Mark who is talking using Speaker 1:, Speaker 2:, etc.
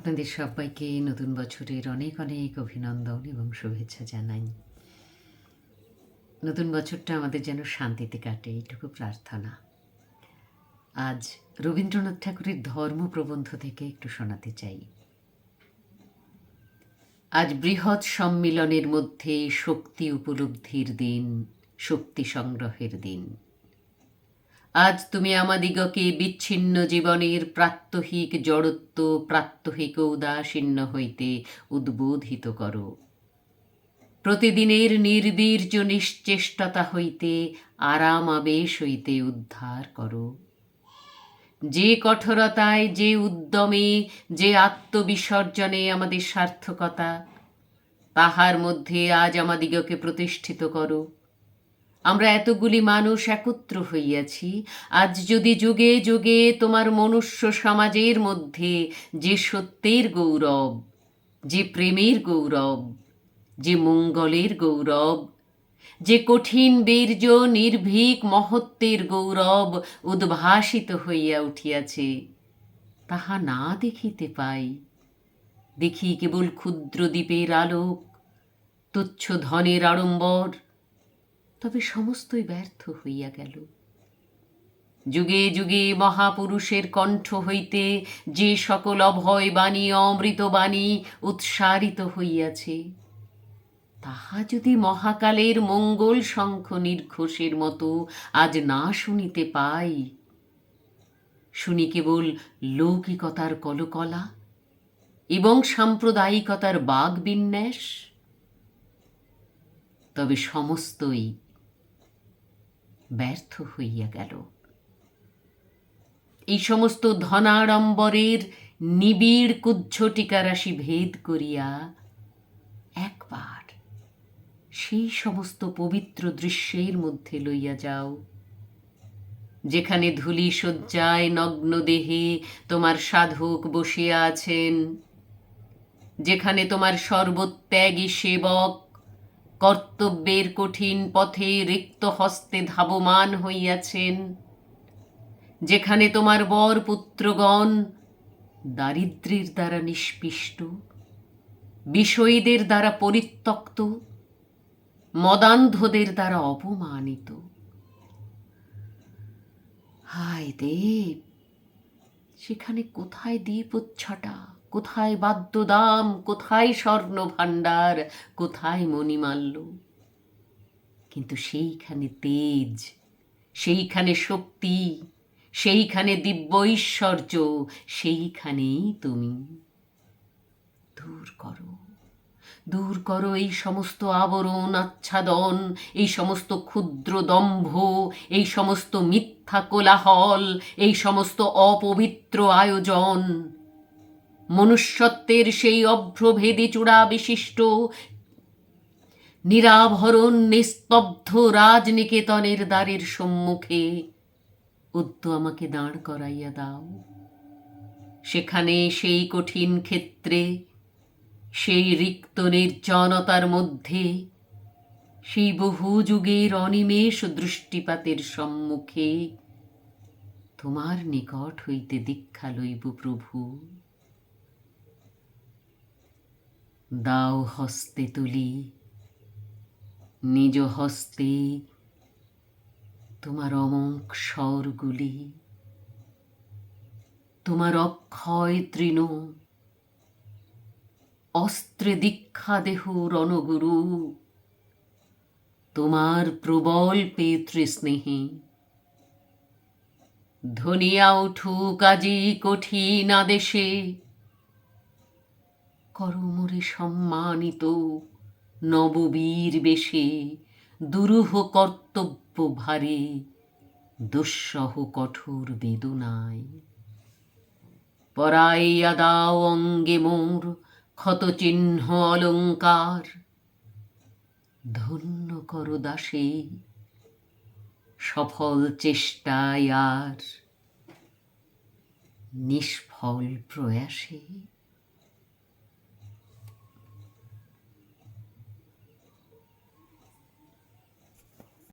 Speaker 1: আপনাদের সবাইকে নতুন বছরের অনেক অনেক অভিনন্দন এবং শুভেচ্ছা জানাই। নতুন বছরটা আমাদের যেন শান্তিতে কাটে, এইটুকু প্রার্থনা। আজ রবীন্দ্রনাথ ঠাকুরের ধর্মপ্রবন্ধ থেকে একটু শোনাতে চাই। আজ বৃহৎ সম্মিলনের মধ্যে শক্তি উপলব্ধির দিন, শক্তি সংগ্রহের দিন। আজ তুমি আমাদিগকে বিচ্ছিন্ন জীবনের প্রাত্যহিক জড়ত্ব, প্রাত্যহিক ঔদাসীন্য হইতে উদ্বোধিত করো। প্রতিদিনের নির্বীর্য নিশ্চেষ্টতা হইতে আরাম আবেশ হইতে উদ্ধার করো। যে কঠোরতায়, যে উদ্যমে, যে আত্মবিসর্জনে আমাদের সার্থকতা, তাহার মধ্যে আজ আমাদিগকে প্রতিষ্ঠিত করো। আমরা এতগুলি মানুষ একত্র হইয়াছি, আজ যদি যুগে যুগে তোমার মনুষ্য সমাজের মধ্যে যে সত্যের গৌরব, যে প্রেমের গৌরব, যে মঙ্গলের গৌরব, যে কঠিন বীর্য নির্ভীক মহত্বের গৌরব উদ্ভাসিত হইয়া উঠিয়াছে, তাহা না দেখিতে পাই। দেখি কেবল ক্ষুদ্র দ্বীপের আলোক, তুচ্ছ ধনের আড়ম্বর, তবে সমস্তই ব্যর্থ হইয়া গেল। যুগে যুগে মহাপুরুষের কণ্ঠ হইতে যে সকল অভয় বাণী, অমৃত বাণী উৎসারিত হইয়াছে, তাহা যদি মহাকালের মঙ্গল শঙ্খ নির্ঘোষের মতো আজ না শুনিতে পাই, শুনি কেবল লৌকিকতার কলকলা এবং সাম্প্রদায়িকতার বাগবিন্যাস, তবে সমস্তই ব্যর্থ হইয়া গেল। এই সমস্ত ধনাড়ম্বরের নিবিড় কুজ্ঝটিকা রাশি ভেদ করিয়া একবার সেই সমস্ত পবিত্র দৃশ্যের মধ্যে লইয়া যাও, যেখানে ধূলি শয্যায় নগ্ন দেহে তোমার সাধক বসিয়া আছেন, যেখানে তোমার সর্বত্যাগী সেবক কর্তব্যের কঠিন পথে রিক্ত হস্তে ধাবমান হইয়াছেন, যেখানে তোমার বর পুত্রগণ দারিদ্র্যের দ্বারা নিষ্পিষ্ট, বিষয়ীদের দ্বারা পরিত্যক্ত, মদান্ধদের দ্বারা অপমানিত। হায় দেব, সেখানে কোথায় দীপচ্ছটা, কোথায় বাদ্যদাম, কোথায় স্বর্ণ ভাণ্ডার, কোথায় মণিমাল্য? কিন্তু সেইখানে তেজ, সেইখানে শক্তি, সেইখানে দিব্য ঐশ্বর্য, সেইখানেই তুমি। দূর করো, দূর করো এই সমস্ত আবরণ আচ্ছাদন, এই সমস্ত ক্ষুদ্র দম্ভ, এই সমস্ত মিথ্যা কোলাহল, এই সমস্ত অপবিত্র আয়োজন। মনুষ্যত্বের সেই অভ্রভেদী চূড়া বিশিষ্ট নিরাভরণ নিস্তব্ধ রাজনিকেতনের দ্বারের সম্মুখে উদ্য আমাকে দাঁড় করাইয়া দাও। সেখানে সেই কঠিন ক্ষেত্রে, সেই রিক্ত নির্জনতার মধ্যে, সেই বহু যুগের অনিমেষ দৃষ্টিপাতের সম্মুখে তোমার নিকট হইতে দীক্ষা লইব প্রভু। দাও হস্তে তুলি, নিজ হস্তে তোমার অমোঘ স্বরগুলি, তোমার অক্ষয় তৃণ, অস্ত্রে দীক্ষা দেহ রণগুরু, তোমার প্রবল পিতৃস্নেহে। ধনিয়া উঠুক আজি কঠিন আদেশে, করমরে সম্মানিত নববীর বেশে, দুরূহ কর্তব্য ভারে, দুঃসহ কঠোর বেদনায়। পরাইয়া দাও অঙ্গে মোর ক্ষত চিহ্ন অলঙ্কার, ধন্য করো দাসে সফল চেষ্টায় আর নিষ্ফল প্রয়াসে।